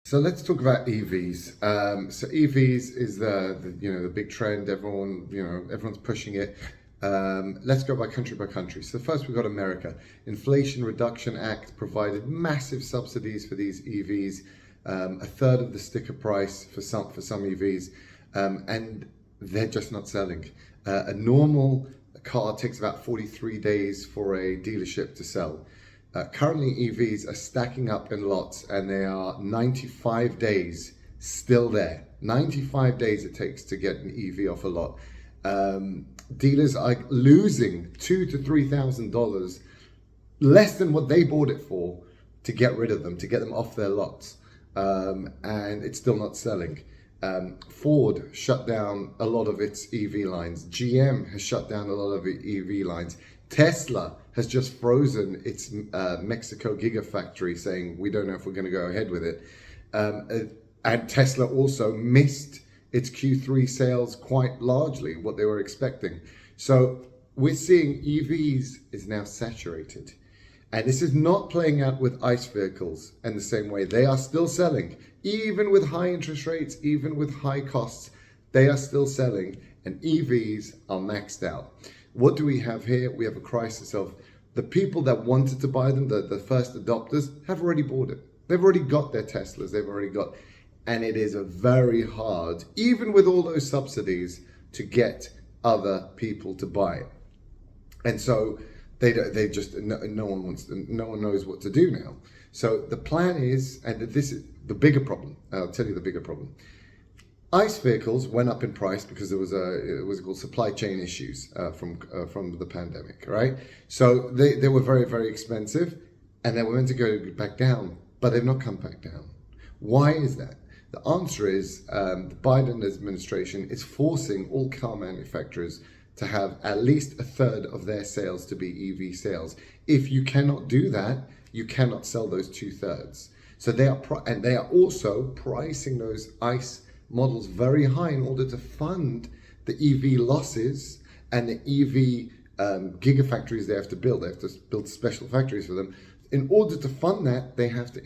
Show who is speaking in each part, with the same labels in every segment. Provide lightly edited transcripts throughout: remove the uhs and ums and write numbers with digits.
Speaker 1: So let's talk about EVs. So EVs is the big trend. Everyone's pushing it. Let's go by country. So first we've got America. Inflation Reduction Act provided massive subsidies for these EVs, a third of the sticker price for some EVs, and they're just not selling. A normal car takes about 43 days for a dealership to sell. Currently, EVs are stacking up in lots, and they are 95 days still there. 95 days it takes to get an EV off a lot. Dealers are losing $2,000 to $3,000, less than what they bought it for, to get rid of them, to get them off their lots, and it's still not selling. Ford shut down a lot of its EV lines. GM has shut down a lot of EV lines. Tesla has just frozen its Mexico Gigafactory, saying we don't know if we're going to go ahead with it. And Tesla also missed its Q3 sales quite largely, what they were expecting. So we're seeing EVs is now saturated. And this is not playing out with ICE vehicles in the same way. They are still selling, even with high interest rates, even with high costs, they are still selling, and EVs are maxed out. What do we have here? We have a crisis of the people that wanted to buy them, the first adopters, have already bought it. They've already got their Teslas, and it is a very hard, even with all those subsidies, to get other people to buy it. And so no one knows what to do now. So the plan is, and this is the bigger problem. I'll tell you the bigger problem. ICE vehicles went up in price because there was called supply chain issues from the pandemic, right? So they were very, very expensive, and they were meant to go back down, but they've not come back down. Why is that? The answer is the Biden administration is forcing all car manufacturers to have at least a third of their sales to be EV sales. If you cannot do that, you cannot sell those 2/3. So they are also pricing those ICE models very high in order to fund the EV losses and the EV gigafactories they have to build. They have to build special factories for them. In order to fund that, they have to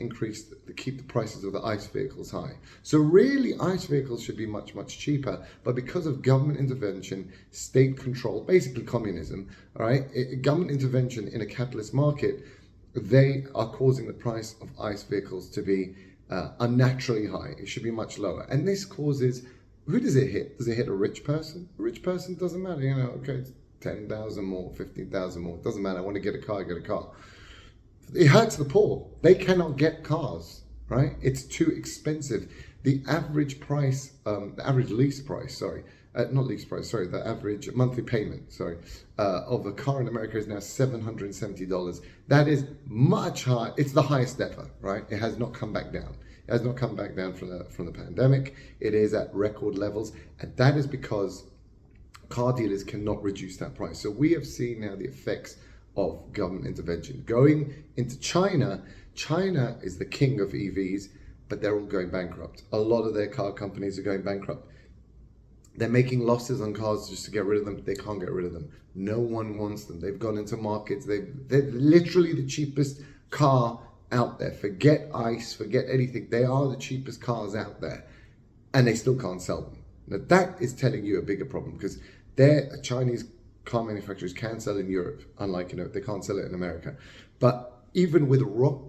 Speaker 1: keep the prices of the ICE vehicles high. So really, ICE vehicles should be much, much cheaper. But because of government intervention, state control, basically communism, all right, government intervention in a capitalist market, they are causing the price of ICE vehicles to be unnaturally high. It should be much lower. And this causes, who does it hit? Does it hit a rich person? A rich person doesn't matter, okay, it's 10,000 more, 15,000 more, it doesn't matter. I want to get a car, I get a car. It hurts the poor. They cannot get cars, right? It's too expensive. The average price, the average monthly payment, of a car in America is now $770. That is much higher. It's the highest ever, right? It has not come back down. It has not come back down from the pandemic. It is at record levels, and that is because car dealers cannot reduce that price. So we have seen now the effects of government intervention. Going into China is the king of EVs, but they're all going bankrupt. A lot of their car companies are going bankrupt. They're making losses on cars just to get rid of them. They can't get rid of them. No one wants them. They've gone into markets. They're literally the cheapest car out there. Forget ICE, forget anything. They are the cheapest cars out there, and they still can't sell them. Now that is telling you a bigger problem, because Chinese car manufacturers can sell in Europe, unlike they can't sell it in America. But even with rock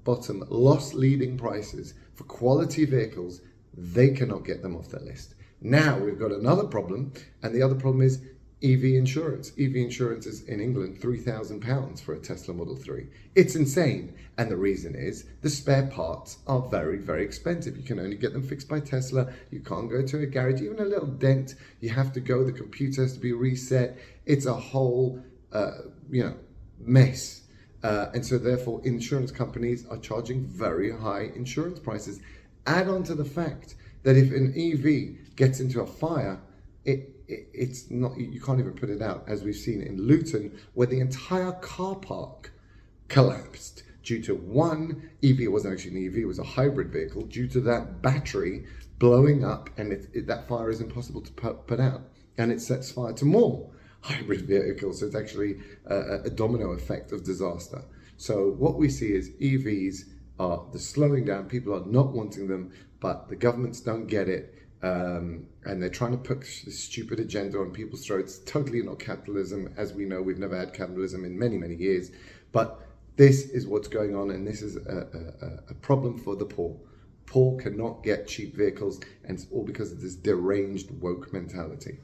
Speaker 1: bottom loss leading prices for quality vehicles, they cannot get them off their list. Now we've got another problem, and the other problem is EV insurance. EV insurance is in England £3,000 for a Tesla Model 3. It's insane. And the reason is the spare parts are very, very expensive. You can only get them fixed by Tesla. You can't go to a garage. Even a little dent, you have to go. The computer has to be reset. It's a whole, mess. And so therefore, insurance companies are charging very high insurance prices. Add on to the fact that if an EV gets into a fire, it's not, you can't even put it out, as we've seen in Luton, where the entire car park collapsed due to one EV. It wasn't actually an EV, it was a hybrid vehicle, due to that battery blowing up, and that fire is impossible to put out, and it sets fire to more hybrid vehicles. So it's actually a domino effect of disaster. So what we see is EVs are slowing down. People are not wanting them, but the governments don't get it. And they're trying to push this stupid agenda on people's throats. Totally not capitalism. As we know, we've never had capitalism in many, many years. But this is what's going on, and this is a problem for the poor. Poor cannot get cheap vehicles, and it's all because of this deranged woke mentality.